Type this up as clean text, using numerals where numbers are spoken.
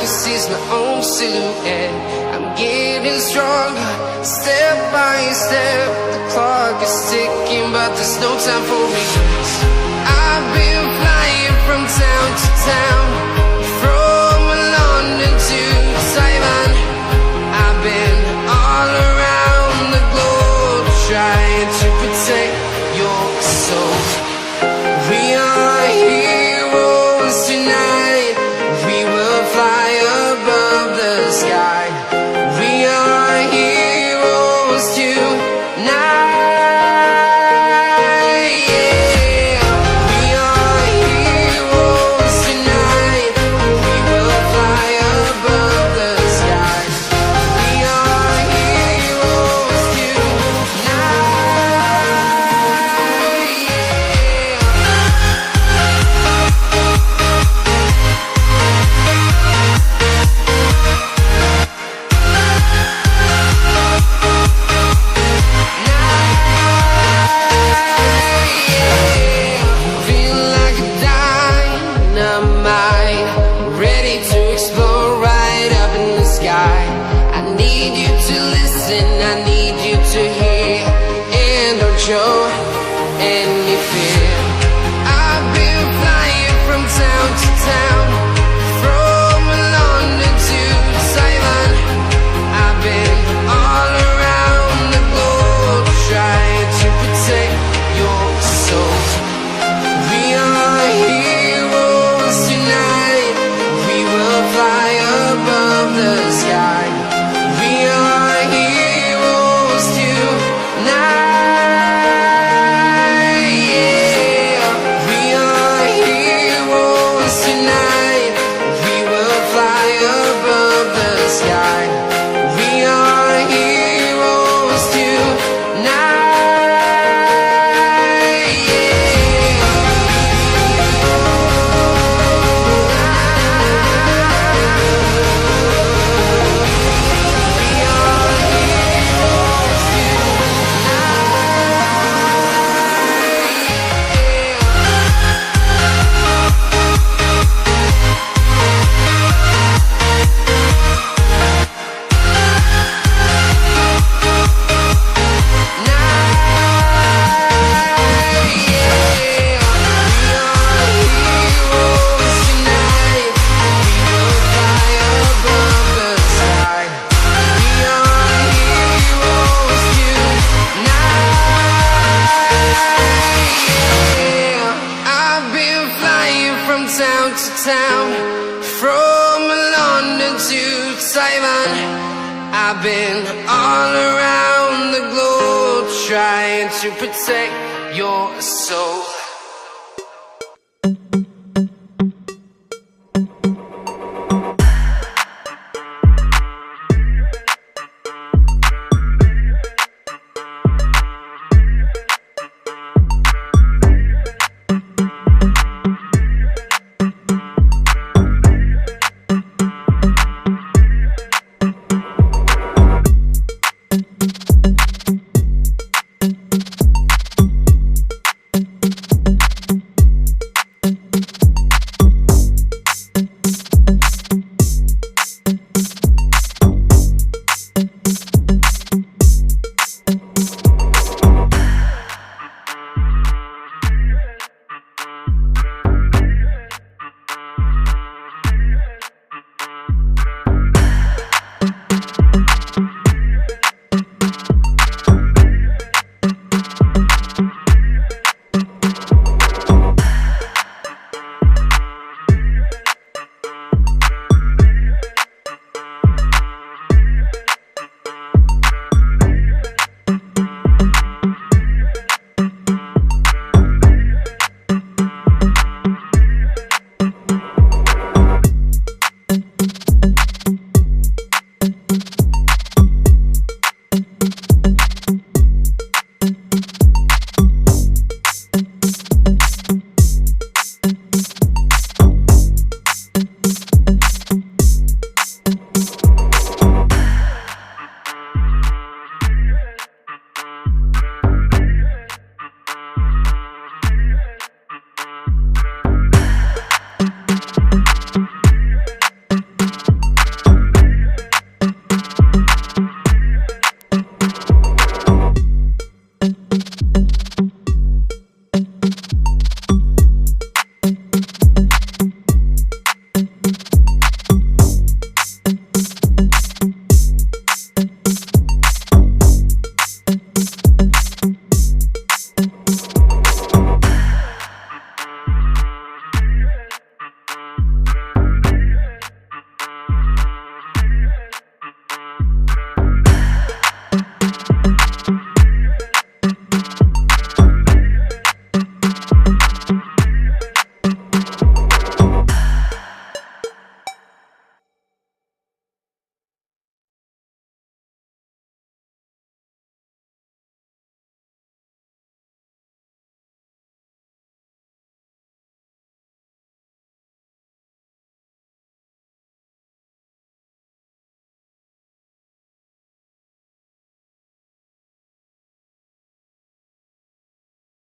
eyes sees my own silhouette. I'm getting stronger, step by step. The clock is ticking, but there's no time for regrets. I've been flying from town to town, from London to Taiwan. I've been all around the globe, trying to protect your soul. We are heroes tonight. We will fly above the sky. We are heroes tonight. Yeah. We are heroes tonight. We will fly above the sky. We are heroes tonight. Feel like a dynamite, ready to explode right up in the sky. I need you to listen, I need you to hear, and don't show any fear. I've been flying from town to town, from London to Taiwan. I've been all around the globe, trying to protect your soul. We are heroes tonight. We will fly above the sky. We are heroes tonight. Yeah. We are heroes tonight. We will fly above the sky. We are heroes tonight. I've been flying from town to town, from London to Taiwan. I've been all around the globe, trying to protect your soul.